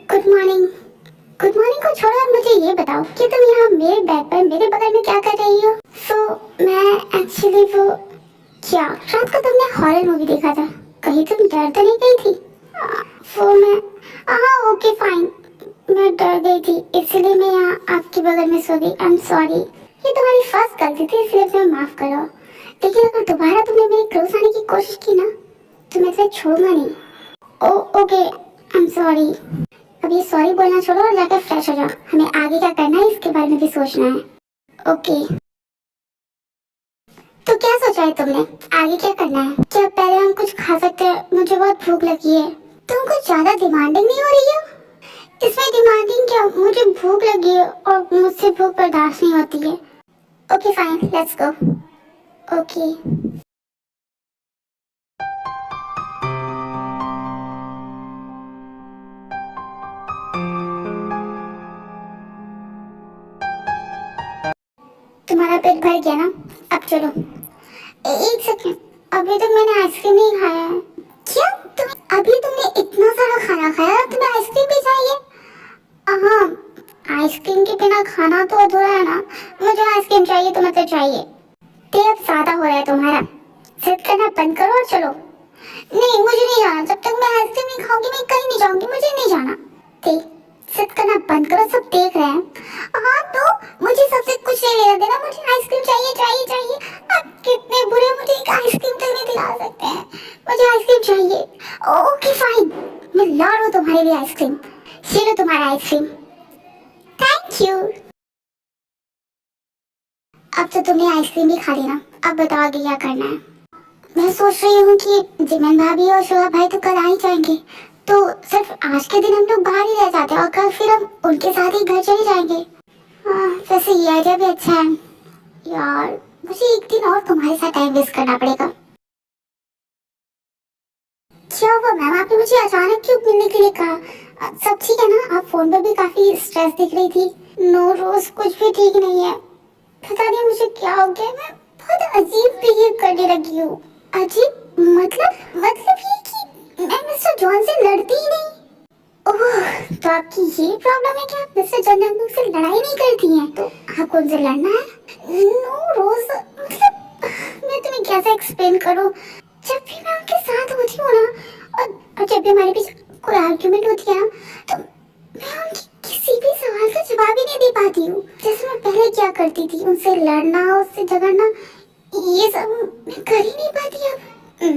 Good morning. Good morning को छोड़ो और मुझे ये बताओ कि तुम यहाँ मेरे बेड पर मेरे बगल में क्या कर रही हो? मैं एक्चुअली वो क्या रात को तुमने हॉरर मूवी देखा था, कहीं तुम डर तो नहीं गई थी? वो मैं हाँ ओके फाइन, मैं डर गई थी इसलिए मैं यहाँ आपके बगल में सो गई। आई एम सॉरी, ये तुम्हारी फर्स्ट गलती थी इसलिए मुझे माफ करो, लेकिन अगर दोबारा तुमने मेरे क्लोज आने की कोशिश की ना तो मैं तुम्हें छोड़ूंगा नहीं। Okay I am sorry. अब ये सॉरी बोलना छोड़ो और जाकर फ्रेश हो जाओ, हमें आगे क्या करना है इसके बारे में भी सोचना है। ओके तो क्या सोचा है तुमने, आगे क्या करना है? क्या पहले हम कुछ खा सकते हैं? मुझे बहुत भूख लगी है। तुम कुछ ज्यादा डिमांडिंग नहीं हो रही हो? इसमें डिमांडिंग क्या, मुझे भूख लगी है और मुझसे भूख बर्दाश्त नहीं होती है। Okay fine let's go. Okay तुम्हारा पेट भर गया ना, अब चलो। एक सेकंड, अभी तक मैंने आइसक्रीम नहीं खाया है। क्या अभी तुमने इतना सारा खाना खाया, तुम्हें आइसक्रीम भी चाहिए? हाँ आइसक्रीम के बिना खाना तो अधूरा है ना, मुझे आइसक्रीम चाहिए तो मतलब चाहिए। ते अब ज्यादा हो रहा है तुम्हारा, जिद करना बंद करो और चलो। नहीं मुझे नहीं जाना, जब तक मैं आइसक्रीम नहीं खाऊंगी मैं कहीं नहीं जाऊंगी, मुझे नहीं जाना। ते जिद करना बंद करो, सब देख रहे हैं। हाँ तो मुझे सबसे कुछ नहीं लेना देना, मुझे आइसक्रीम चाहिए चाहिए चाहिए। आप कितने बुरे, मुझे एक आइसक्रीम तक नहीं दिला सकते हैं, मुझे आइसक्रीम चाहिए। ओके फाइन, मैं ला रहा हूँ तुम्हारे लिए आइसक्रीम। ये लो तुम्हारा आइसक्रीम। Thank you. अब तो तुमने आइसक्रीम भी खा ली ना, अब बताओ आगे क्या करना है? मैं सोच रही हूँ कि जिमन भाभी और शोभा भाई तो कल आ ही जाएंगे, तो सिर्फ आज के दिन हम लोग बाहर ही रह जाते हैं और कल फिर हम उनके साथ ही घर चले जाएंगे। हाँ वैसे ये आइडिया भी अच्छा है यार, मुझे एक दिन और तुम्हारे साथ टाइम वेस्ट करना पड़ेगा। क्या हुआ मैम, आपने मुझे अचानक क्यों मिलने के लिए कहा? सब ठीक है ना? आप फोन पर भी काफी स्ट्रेस दिख रही थी। नो रोज कुछ भी ठीक नहीं है, पता नहीं मुझे क्या हो गया, मैं बहुत अजीब बिहेव करने लगी हूँ। अजीब मतलब ये कि मैं मिस्टर जॉन से लड़ती ही नहीं। ओह तो आपकी ये प्रॉब्लम है कि आप मिस्टर जॉन से लड़ाई नहीं करती हैं, तो आपको उनसे लड़ना है? नो रोज मतलब मैं तुम्हें कैसे एक्सप्लेन करूँ, जब भी मैं उनके साथ होती हूँ ना और जब भी हमारे बीच कोई आर्ग्यूमेंट होती है ना, तो मैं उनकी किसी भी सवाल का जवाब ही नहीं दे पाती हूँ। जैसे मैं पहले क्या करती थी, उनसे लड़ना उससे झगड़ना, ये सब मैं कर ही नहीं पाती अब।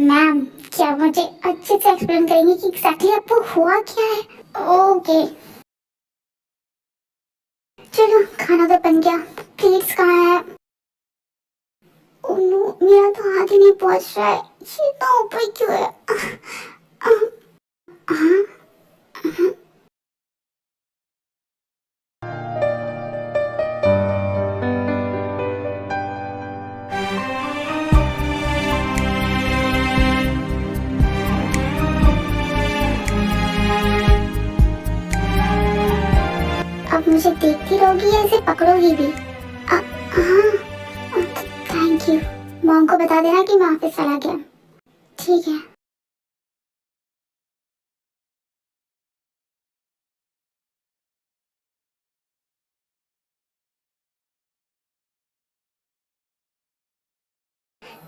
मैम क्या मुझे अच्छे से एक्सप्लेन करेंगे कि एग्जैक्टली आपको हुआ क्या है? ओके चलो खाना तो बन गया, प्लेट्स कहाँ है? ओह नो मेरा तो हाथ ही नहीं पहुंच रहा है, ये इतना ऊपर क्यों है? हाँ अब मुझे देखती रहोगी या इसे पकड़ोगी भी? हाँ थैंक यू। मॉम को बता देना कि मैं ऑफिस चला गया। ठीक है।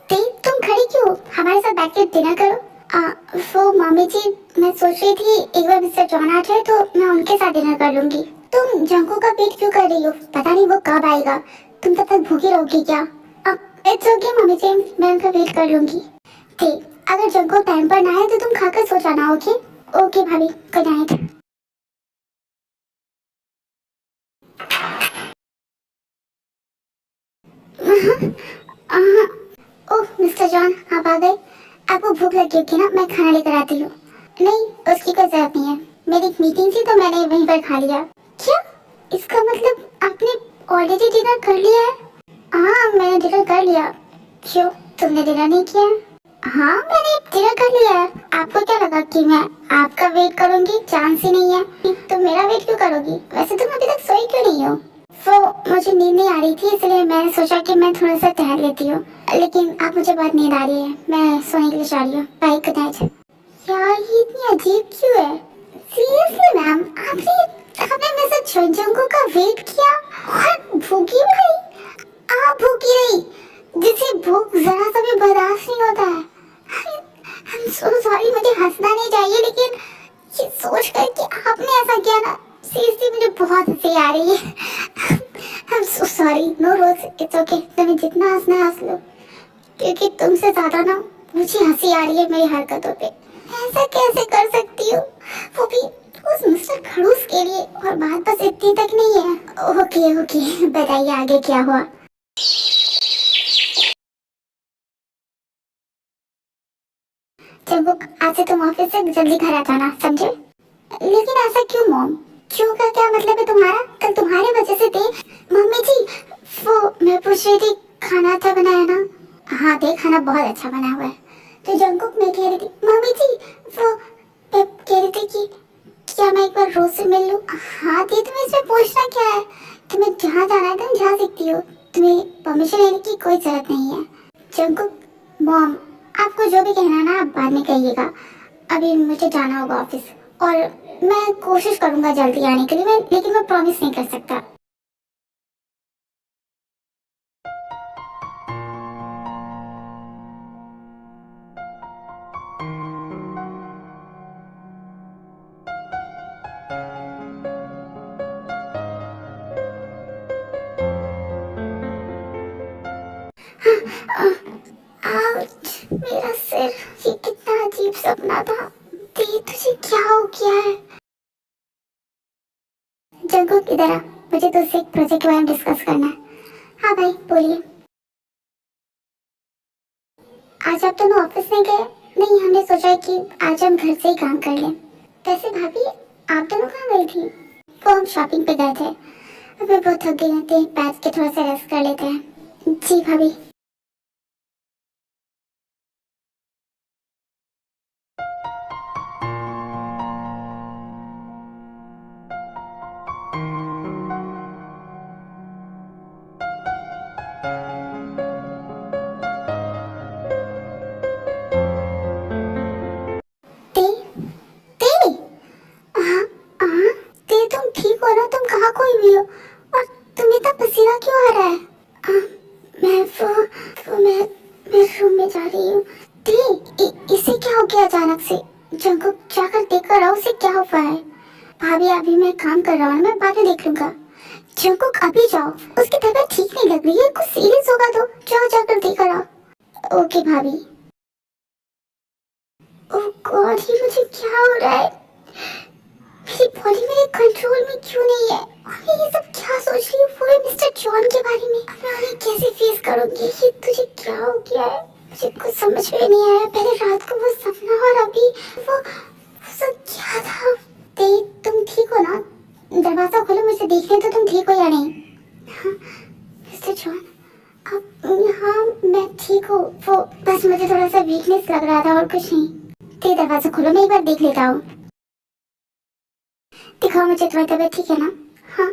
देख तुम खड़ी क्यों, हमारे साथ बैठ के डिनर करो। वो मम्मी जी मैं सोच रही थी एक बार मिस्टर जॉन आ जाए तो मैं उनके साथ डिनर कर लूंगी। तुम जंको का वेट क्यों कर रही हो, पता नहीं वो कब आएगा, तुम तब तक भूखी रहोगी क्या? इट्स ओके मम्मी जी, मैं उनका वेट कर लूंगी। ठीक, अगर जंको टाइम पर ना आए तो तुम खाकर सो जाना। ओके ओके भाभी, गुड नाइट। ओह मिस्टर जॉन आप आ गए, आपको भूख लगी होगी ना, मैं खाना लेकर आती हूँ। नहीं उसकी कोई जरूरत नहीं है, मेरी एक मीटिंग थी तो मैंने वहीं पर खा लिया। क्या, इसका मतलब आपने ऑलरेडी डिनर कर लिया है? हाँ मैंने डिनर कर लिया। क्यों तुमने डिनर नहीं किया? हाँ मैंने डिनर कर लिया है। आपको क्या लगा कि मैं आपका वेट करूंगी? चांस ही नहीं है। तो मेरा वेट क्यों करोगी? वैसे तुम अभी तक सोई क्यों नहीं हो? वो मुझे नींद नहीं आ रही थी, इसलिए मैंने सोचा कि मैं थोड़ा सा टहल लेती हूँ, लेकिन अब मुझे बहुत नींद आ रही है, मैं सोने के लिए जा रही हूँ। Bye, good night. यार ये इतनी अजीब क्यों है? सीरियसली मैम, आपने आपने मेरे से जंगों का वेट किया और भूखी भाई, आप भूखी रही जिसे भूख जरा सा भी बर्दाश्त नहीं होता है। I'm so sorry, मुझे हंसना नहीं चाहिए, लेकिन ये सोच कर कि आपने ऐसा किया ना, सीरियसली मुझे बहुत हंसी आ रही है। I'm so sorry, no Rose, it's okay, तुम्हें जितना हंसना है हंस लो, क्योंकि तुमसे ज्यादा ना मुझे हंसी आ रही है मेरी हरकतों पे। ऐसा कैसे कर सकती हो, वो भी उस मिस्टर खड़ूस के लिए, और बात बस इतनी तक नहीं है। ओके ओके, बताइए आगे क्या हुआ? जंगुक, आज से तुम ऑफिस से जल्दी घर आ जाना, समझे? लेकिन ऐसा क्यों मॉम? क्यों का क्या मतलब है तुम्हारा? कल तुम्हारी वजह से थे। मम्मी जी, वो मैं पूछ रही थी, खाना अच्छा बनाया ना? हाँ दे, खाना बहुत अच्छा बना हुआ है। तो जंगुक, मैं कह रही थी मम्मी जी, वो मैं कह रही थी कि क्या मैं एक बार रोज से मिल लूं? हाँ दे, तुम्हें इसमें पूछना क्या है? तुम्हें जहाँ जाना है तुम जा सकती हो, तुम्हें परमिशन लेने की कोई जरूरत नहीं है। जंगुक, मॉम, आपको जो भी कहना है ना आप बाद में कहिएगा, अभी मुझे जाना होगा ऑफिस, और मैं कोशिश करूंगा जल्दी आने के लिए, लेकिन मैं प्रॉमिस नहीं कर सकता। आउच, मेरा सिर, ये कितना अजीब सपना था। दी, तुझे क्या हो गया है? जंगुक इधर आ, मुझे तुझसे एक प्रोजेक्ट के बारे में डिस्कस करना है। हाँ भाई बोलिए। आज आप दोनों ऑफिस में गए? नहीं, हमने सोचा कि आज हम घर से ही काम कर लें। वैसे भाभी, आप दोनों कहाँ गई थी? वो हम शॉपिंग पे गए थे। अब मैं बहुत थक गई थी, बैठ के थोड़ा सा रेस्ट कर लेते हैं। जी भाभी। ते ते हाँ हाँ, ते तुम ठीक हो ना? तुम कहाँ खोई हुई हो, और तुम्हें इतना पसीना क्यों आ रहा है? मैं मैं रूम में जा रही हूँ। ते, इसे क्या हो गया अचानक से? जंगुक, जाकर देख कर आओ उसे क्या हुआ है। भाभी अभी मैं काम कर रहा हूँ, मैं बाद में देख लूंगा। जंगुक अभी जाओ, उसकी तबीयत ठीक नहीं लग रही है, कुछ सीरियस होगा तो जाओ, जाकर देख कर आओ। ओके भाभी। ओह गॉड, ये मुझे क्या हो रहा है? मेरी बॉडी मेरे कंट्रोल में क्यों नहीं है? और मैं ये सब क्या सोच रही हूँ पूरे मिस्टर जॉन के बारे में? अब मैं उन्हें कैसे फेस करूंगी? ये तुझे क्या हो गया है? मुझे कुछ समझ में नहीं आया। पहले रात को वो सपना, और अभी वो सब क्या था? ते, तुम ठीक हो ना? दरवाजा खोलो, मुझे देखने तो तुम ठीक हो या नहीं। हाँ मिस्टर जॉन, अब हाँ मैं ठीक हूँ। वो बस मुझे थोड़ा सा वीकनेस लग रहा था और कुछ नहीं। ते, दरवाजा खोलो, मैं एक बार देख लेता हूँ। दिखाओ मुझे, तुम्हारी तबीयत ठीक है ना? हाँ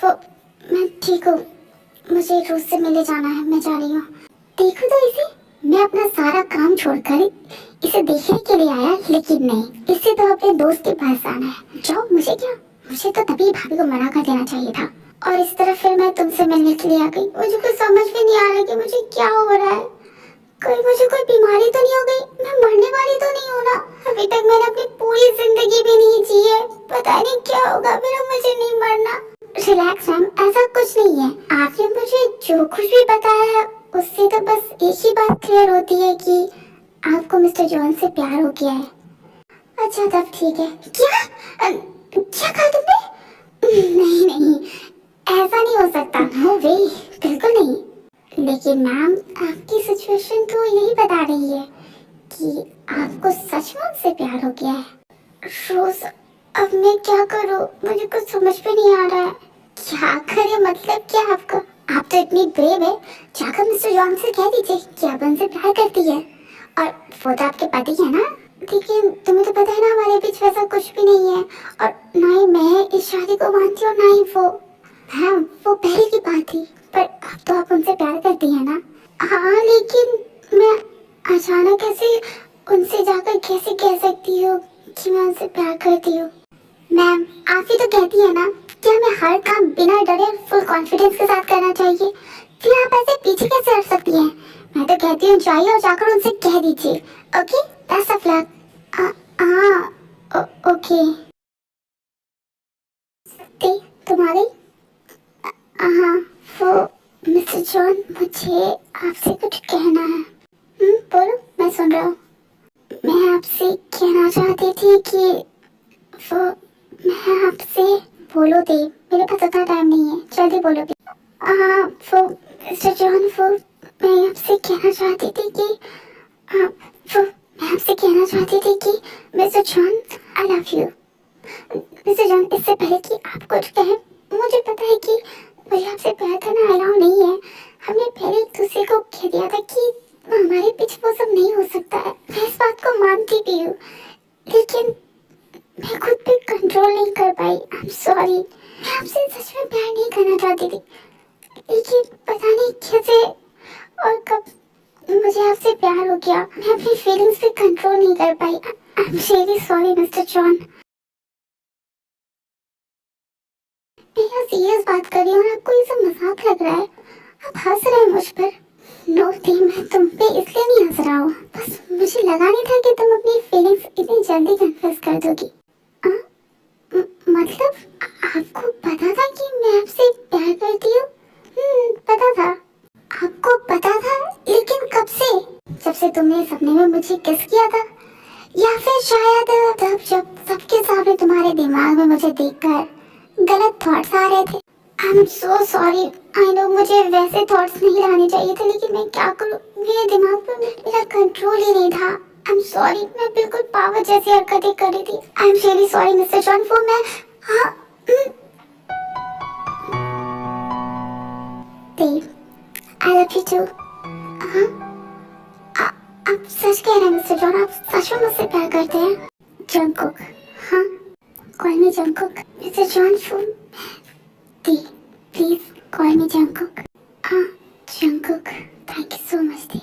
वो मैं ठीक हूँ, मुझे रोज से मिलने जाना है, मैं जा रही हूँ। देखो तो इसे, मैं अपना सारा काम छोड़कर इसे देखने के लिए आया, लेकिन नहीं, इसे तो अपने दोस्त के पास आना है। जाओ, मुझे क्या, मुझे तो तभी भाभी को मना कर देना चाहिए था, और इस तरह फिर मैं तुमसे मिलने के लिए आ गई। मुझे कुछ समझ में नहीं आ रहा कि मुझे क्या हो रहा है। कहीं मुझे कोई बीमारी तो नहीं हो गई? मैं मरने वाली तो नहीं हूँ ना? अभी तक मैंने अपनी पूरी जिंदगी भी नहीं जी है, पता नहीं क्या होगा मेरा, मुझे नहीं मरना। रिलैक्स मैम, ऐसा कुछ नहीं है। आपने मुझे जो कुछ भी बताया है उससे तो बस एक ही बात क्लियर होती है कि आपको मिस्टर जॉन से प्यार हो गया है। अच्छा तब ठीक है। क्या क्या कहा तुमने? नहीं नहीं, ऐसा नहीं हो सकता, नो वे, बिल्कुल नहीं। लेकिन मैम, आपकी सिचुएशन तो यही बता रही है कि आपको सच में उससे प्यार हो गया है। रोज, अब मैं क्या करूं? मुझे कुछ समझ में नहीं आ रहा है। क्या करे मतलब क्या आपका? आप तो इतनी ब्रेव है, जाकर मिस्टर जॉन से कह दीजिए कि आप उनसे प्यार करती है, और वो तो आपके पति है ना। लेकिन तुम्हें तो पता है ना, हमारे बीच वैसा कुछ भी नहीं है, और ना ही मैं इस शादी को मानती हूँ, ना ही वो। मैम वो पहले की बात थी, पर अब तो आप उनसे प्यार करती हैं ना। हाँ लेकिन मैं अचानक ऐसे उनसे जाकर कैसे कह सकती हूँ कि मैं उनसे प्यार करती हूँ। मैम आप ही तो कहती है ना कि हमें हर काम बिना डरे फुल कॉन्फिडेंस के साथ करना चाहिए, फिर आप ऐसे पीछे कैसे हट सकती हैं। मैं तो कहती हूँ जाइए और जाकर उनसे कह दीजिए। Okay best of luck. हाँ ओके। तुम्हारी हाँ वो मिस्टर जॉन, मुझे आपसे कुछ कहना है। बोलो, मैं सुन रहा हूँ। मैं आपसे कहना चाहती थी कि वो मैं आपसे बोलो दे, मेरे पास इतना टाइम नहीं है, जल्दी बोलो दे। हाँ वो मिस्टर जॉन, वो मैं आपसे कहना चाहती थी कि वो मैं आपसे कहना चाहती थी कि mister John I love you. Mister John इससे पहले कि आप कुछ कहें, मुझे पता है कि मुझे आपसे प्यार करना अलाउ नहीं है। हमने पहले एक दूसरे को कह दिया था कि हमारे पीछे वो सब नहीं हो सकता है। मैं इस बात को मानती भी हूँ, लेकिन मैं खुद पे कंट्रोल नहीं कर पाई। I am sorry. मैं आपसे सच में प्यार नहीं करना चाहती थी, लेकिन पता नहीं कैसे और कब मुझे आपसे प्यार हो गया। मैं अपनी फीलिंग्स पे कंट्रोल नहीं कर पाई। I am really sorry mister John. मैं यहाँ सीरियस बात कर रही हूँ और आपको ये सब मजाक लग रहा है। आप हंस रहे हैं मुझ पर। नो दी, मैं तुम पे इसलिए नहीं हंस रहा हूँ, बस मुझे लगा नहीं था कि तुम अपनी फीलिंग्स इतनी जल्दी कन्फेस कर दोगी। मतलब आपको पता था कि मैं आपसे प्यार करती हूँ? पता था। आपको पता था, लेकिन कब से? जब से तुमने सपने में मुझे किस किया था, या फिर शायद तब जब सबके सामने तुम्हारे दिमाग में मुझे देखकर गलत थॉट्स आ रहे थे। I am so sorry. I know मुझे वैसे थॉट्स नहीं लाने चाहिए थे, लेकिन मैं क्या करूं, मेरे दिमाग पे मेरा कंट्रोल ही नहीं था। आई एम सॉरी, मैं बिल्कुल पागल जैसी हरकतें कर रही थी। आई am really sorry mister John. वो मैं हाँ देव, आई लव यू टू। हाँ आप सच कह रहे हैं मिस्टर जॉन, आप सच में मुझसे प्यार करते हैं? जंगकुक, हाँ call me Jungkook. Mister John phone दी, प्लीज कॉल मी जंगकुक। हाँ Jungkook, thank you so much दी।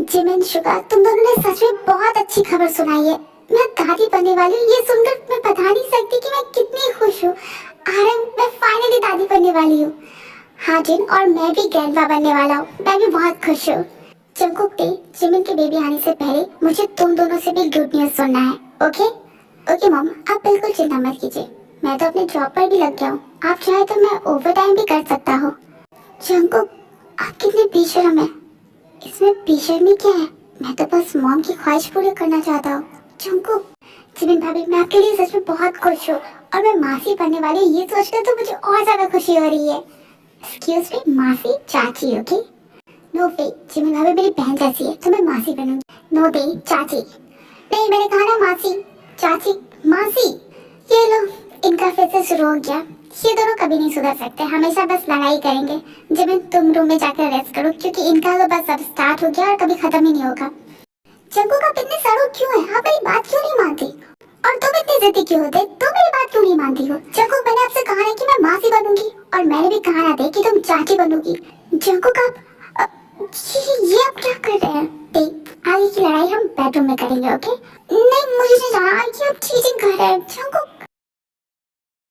जिमिन शुगर, तुम दोनों ने सच में बहुत अच्छी खबर सुनाई है। मैं दादी बनने वाली हूँ, ये सुनकर मैं बता नहीं सकती कि मैं कितनी खुश हूँ। आरम, मैं फाइनली दादी बनने वाली हूँ। हाँ जिन, और मैं भी ग्रैंडपा बनने वाला हूँ। मैं भी बहुत खुश हूँ। जंगकुक डे, जिमिन के बेबी आने से पहले मुझे तुम दोनों से भी गुड न्यूज सुनना है। ओके ओके मॉम, आप बिल्कुल चिंता मत कीजिए। मैं तो अपने जॉब पर भी लग गया हूँ। आप चाहे तो मैं ओवर टाइम भी कर सकता हूँ। जंगकुक, आप कितने बेशर्म हैं। इसमें बेशर्मी क्या है? मैं तो बस मॉम की ख्वाहिश पूरी करना चाहता हूँ। जंगकुक, जिमिन भाभी, मैं आपके लिए सच में बहुत खुश हूँ, और मैं मासी बनने वाली हूँ, ये सोचकर तो मुझे और ज्यादा खुशी हो रही है। एक्सक्यूज मी, मासी चाची। ओके नो वे, जिमिन भाभी मेरी बहन जैसी है, तो मैं मासी बनूंगी। नो दे चाची। नहीं, मैंने कहा ना मासी चाची मासी। ये लो, इनका फिर से शुरू हो गया। ये दोनों कभी नहीं सुधर सकते, हमेशा बस लड़ाई करेंगे। जिमिन तुम रूम में जाकर रेस्ट करो, क्योंकि इनका तो बस अब स्टार्ट हो गया और कभी खत्म ही नहीं होगा। जंगकुक, आप इतने सड़क क्यों है? आप मेरी बात क्यों नहीं मानती? और तुम इतनी जिद्दी क्यों होते? तुम मेरी बात क्यों नहीं मानती हो? जंगकुक, मैंने आपसे कहा है कि मैं मासी बनूंगी, और मैंने भी कहा था कि तुम चाची बनोगी। जंगकुक, आप ये आप क्या कर रहे हैं? देख, आगे की लड़ाई हम बेडरूम में करेंगे। ओके नहीं, मुझे नहीं जाना कि आप चीटिंग कर रहे हैं। जंगकुक